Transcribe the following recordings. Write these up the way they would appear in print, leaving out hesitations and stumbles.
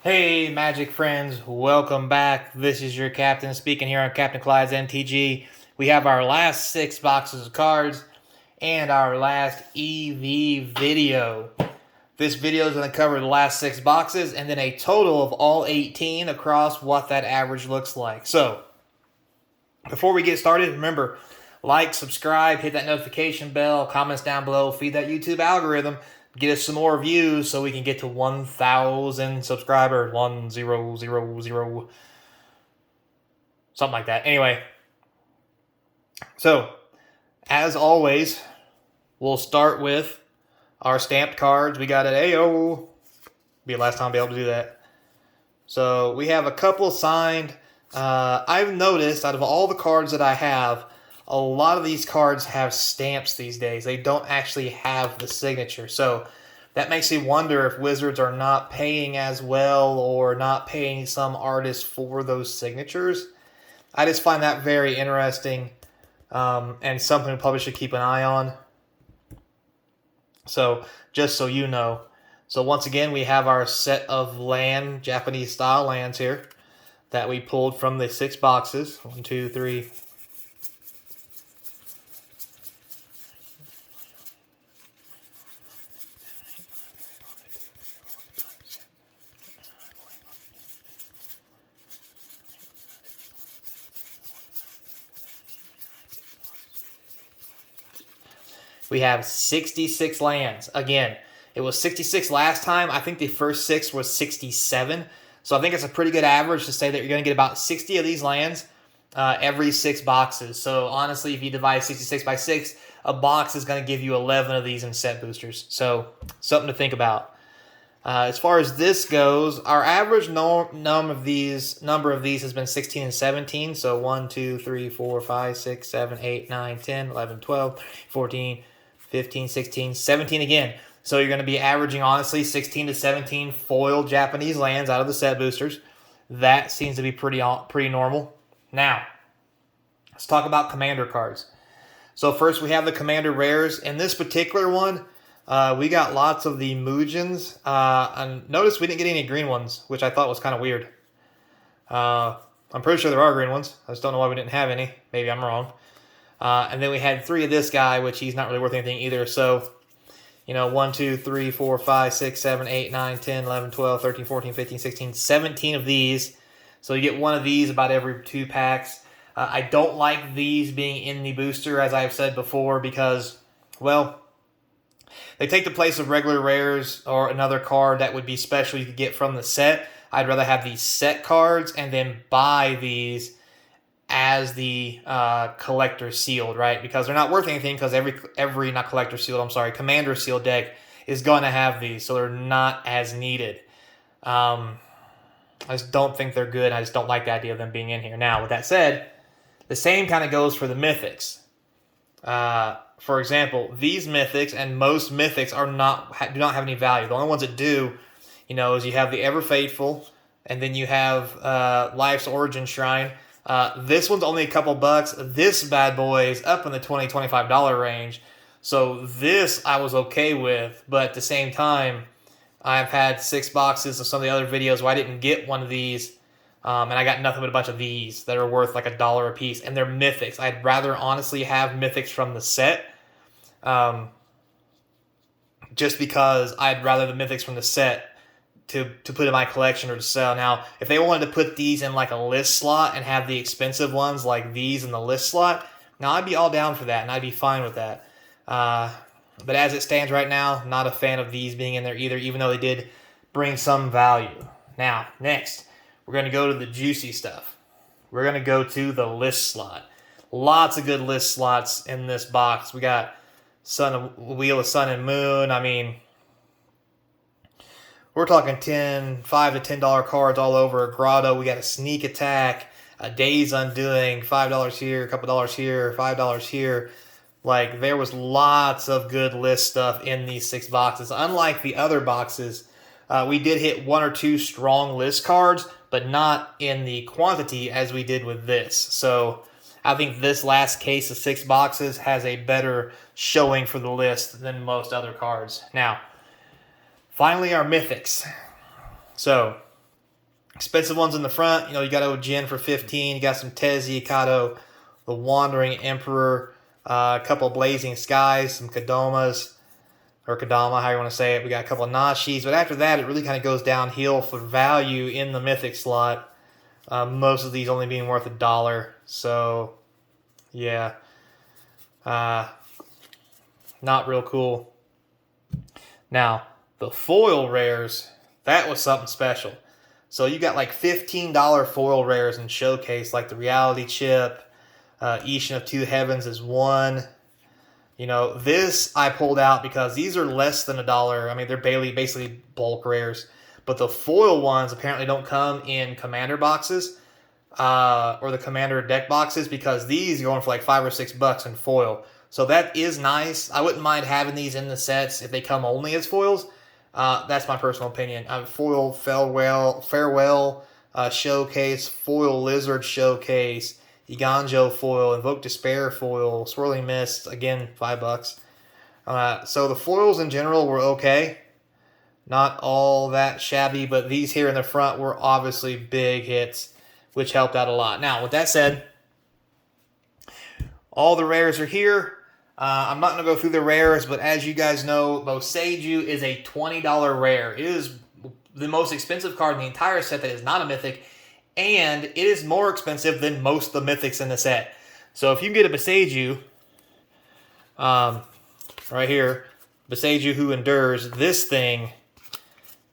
Hey, Magic friends, welcome back. This is your captain speaking here on Capnclyde's MTG. We have our last 6 boxes of cards and our last EV video. This video is going to cover the last 6 boxes and then a total of all 18 across what that average looks like. So, before we get started, remember, like, subscribe, hit that notification bell, comments down below, feed that YouTube algorithm. Get us some more views so we can get to 1,000 subscribers. 1000, something like that. Anyway, so as always, we'll start with our stamped cards. We got it. Ayo. Be the last time I'll be able to do that. So we have a couple signed. I've noticed out of all the cards that I have, a lot of these cards have stamps these days. They don't actually have the signature. So that makes me wonder if Wizards are not paying as well or not paying some artists for those signatures. I just find that very interesting and something we probably should keep an eye on. So just so you know. So once again, we have our set of Japanese style lands here that we pulled from the 6 boxes. 1, 2, 3. We have 66 lands. Again, it was 66 last time. I think the first 6 was 67. So I think it's a pretty good average to say that you're going to get about 60 of these lands every 6 boxes. So honestly, if you divide 66 by 6, a box is going to give you 11 of these in set boosters. So something to think about. As far as this goes, our average number of these has been 16 and 17. So 1, 2, 3, 4, 5, 6, 7, 8, 9, 10, 11, 12, 14, 15, 16, 17 again. So you're going to be averaging, honestly, 16 to 17 foiled Japanese lands out of the set boosters. That seems to be pretty normal. Now, let's talk about Commander cards. So first we have the Commander rares. In this particular one, we got lots of the Mujins. And notice we didn't get any green ones, which I thought was kind of weird. I'm pretty sure there are green ones. I just don't know why we didn't have any. Maybe I'm wrong. And then we had 3 of this guy, which he's not really worth anything either. So, 1, 2, 3, 4, 5, 6, 7, 8, 9, 10, 11, 12, 13, 14, 15, 16, 17 of these. So you get 1 of these about every 2 packs. I don't like these being in the booster, as I've said before, because, well, they take the place of regular rares or another card that would be special you could get from the set. I'd rather have these set cards and then buy these as the collector sealed, right? Because they're not worth anything because every not collector sealed, I'm sorry, commander sealed deck is going to have these, so they're not as needed. I just don't think they're good. I just don't like the idea of them being in here. Now, with that said, the same kind of goes for the mythics. For example, these mythics and most mythics do not have any value. The only ones that do, is you have the Ever Faithful, and then you have Life's Origin Shrine. This one's only a couple bucks. This bad boy is up in the $20, $25 range. So this I was okay with, but at the same time, I've had 6 boxes of some of the other videos where I didn't get one of these, and I got nothing but a bunch of these that are worth like $1 a piece, and they're mythics. I'd rather honestly have mythics from the set, just because I'd rather the mythics from the set to put in my collection or to sell. Now, if they wanted to put these in like a list slot and have the expensive ones like these in the list slot, now I'd be all down for that, and I'd be fine with that. But as it stands right now, not a fan of these being in there either, even though they did bring some value. Now, next, we're going to go to the juicy stuff. We're going to go to the list slot. Lots of good list slots in this box. We got Wheel of Sun and Moon. I mean, we're talking $5 to $10 cards all over. A Grotto. We got a Sneak Attack, a Days Undoing, $5 here, a couple dollars here, $5 here. Like, there was lots of good list stuff in these 6 boxes. Unlike the other boxes, we did hit 1 or 2 strong list cards, but not in the quantity as we did with this. So I think this last case of 6 boxes has a better showing for the list than most other cards. Now, finally, our mythics. So, Expensive ones in the front, you got Ojin for 15. You got some Tezzy, Kato, the Wandering Emperor, a couple of Blazing Skies, some Kadomas, or Kadama, how you want to say it. We got a couple of Nashis, but after that, it really kind of goes downhill for value in the Mythic slot. Most of these only being worth $1. So, yeah. Not real cool. Now, the foil rares, that was something special. So you got like $15 foil rares in Showcase, like the Reality Chip, Ishin of Two Heavens is one. This I pulled out because these are less than $1. I mean, they're basically bulk rares. But the foil ones apparently don't come in Commander boxes or the Commander deck boxes, because these are going for like $5 or $6 in foil. So that is nice. I wouldn't mind having these in the sets if they come only as foils. That's my personal opinion. Foil Farewell Showcase, Foil Lizard Showcase, Iganjo foil, Invoke Despair foil, Swirling Mist, again, $5. So the foils in general were okay. Not all that shabby, but these here in the front were obviously big hits, which helped out a lot. Now, with that said, all the rares are here. I'm not going to go through the rares, but as you guys know, Boseiju is a $20 rare. It is the most expensive card in the entire set that is not a Mythic, and it is more expensive than most of the Mythics in the set. So if you can get a Boseiju, right here, Boseiju Who Endures, this thing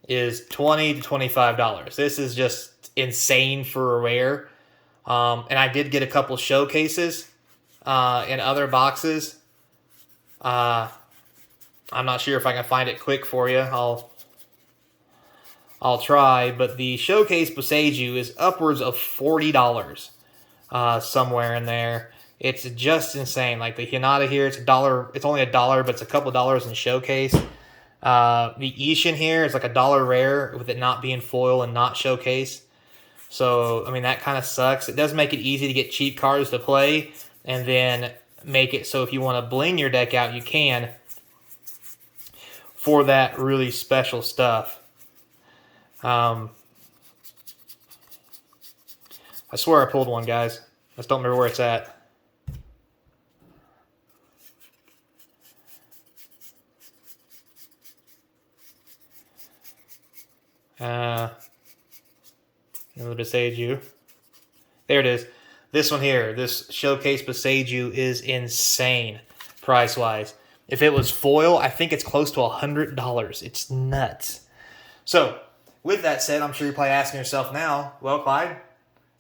is $20 to $25. This is just insane for a rare. And I did get a couple showcases in other boxes. I'm not sure if I can find it quick for you. I'll try, but the Showcase Boseiju is upwards of $40 somewhere in there. It's just insane. Like the Hinata here, it's $1. It's only $1, but it's a couple dollars in Showcase. The Ishin here is like $1 rare with it not being foil and not Showcase. So, I mean, that kind of sucks. It does make it easy to get cheap cards to play, and then make it so if you want to bling your deck out, you can for that really special stuff. I swear I pulled one, guys. I just don't remember where it's at. Another Boseiju. There it is. This one here, this Showcase Boseiju is insane price-wise. If it was foil, I think it's close to $100. It's nuts. So, with that said, I'm sure you're probably asking yourself now, well, Clyde,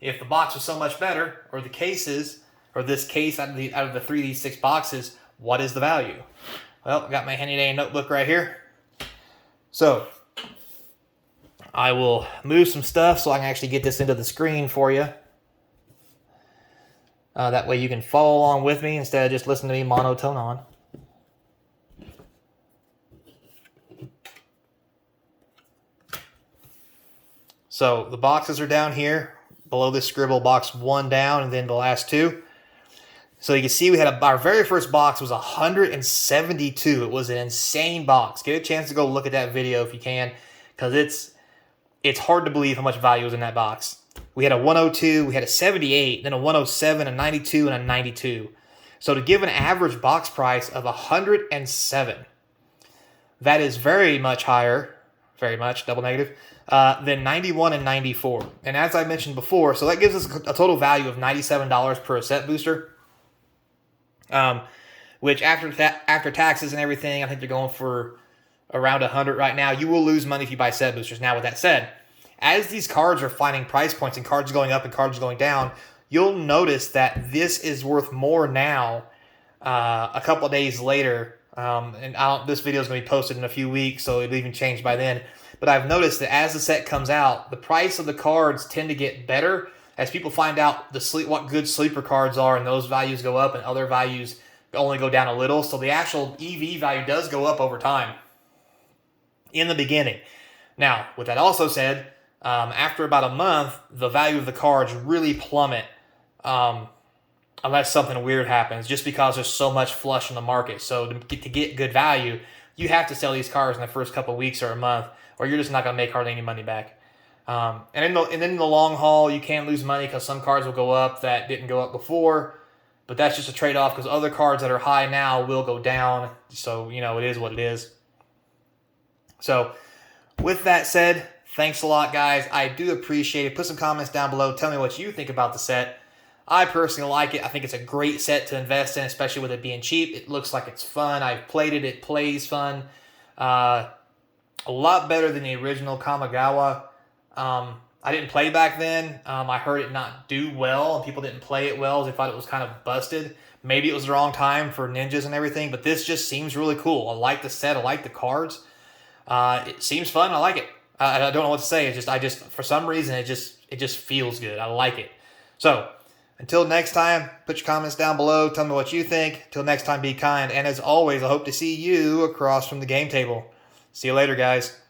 if the box was so much better, or the cases, or this case out of the 3D6 boxes, what is the value? Well, I got my handy dandy notebook right here. So, I will move some stuff so I can actually get this into the screen for you. That way you can follow along with me instead of just listening to me monotone on. So the boxes are down here below this scribble, box 1 down, and then the last 2. So you can see we had our very first box was 172. It was an insane box. Get a chance to go look at that video if you can, because it's hard to believe how much value was in that box. We had a 102, we had a 78, then a 107, a 92, and a 92. So to give an average box price of 107, that is very much higher, very much, double negative, than 91 and 94. And as I mentioned before, so that gives us a total value of $97 per set booster, which after taxes and everything, I think they're going for around 100 right now. You will lose money if you buy set boosters. Now, with that said, as these cards are finding price points and cards going up and cards going down, you'll notice that this is worth more now a couple of days later. And this video is going to be posted in a few weeks, so it'll even change by then. But I've noticed that as the set comes out, the price of the cards tend to get better as people find out what good sleeper cards are, and those values go up and other values only go down a little. So the actual EV value does go up over time in the beginning. Now, with that also said, after about a month, the value of the cards really plummet unless something weird happens, just because there's so much flush in the market. So to get good value, you have to sell these cards in the first couple of weeks or a month, or you're just not going to make hardly any money back. And then in the long haul, you can lose money because some cards will go up that didn't go up before. But that's just a trade-off because other cards that are high now will go down. So, it is what it is. So, with that said, thanks a lot, guys. I do appreciate it. Put some comments down below. Tell me what you think about the set. I personally like it. I think it's a great set to invest in, especially with it being cheap. It looks like it's fun. I've played it. It plays fun. A lot better than the original Kamigawa. I didn't play back then. I heard it not do well, and people didn't play it well. They thought it was kind of busted. Maybe it was the wrong time for ninjas and everything, but this just seems really cool. I like the set. I like the cards. It seems fun. I like it. I don't know what to say. I just for some reason it just feels good. I like it. So until next time, put your comments down below. Tell me what you think. Until next time, be kind. And as always, I hope to see you across from the game table. See you later, guys.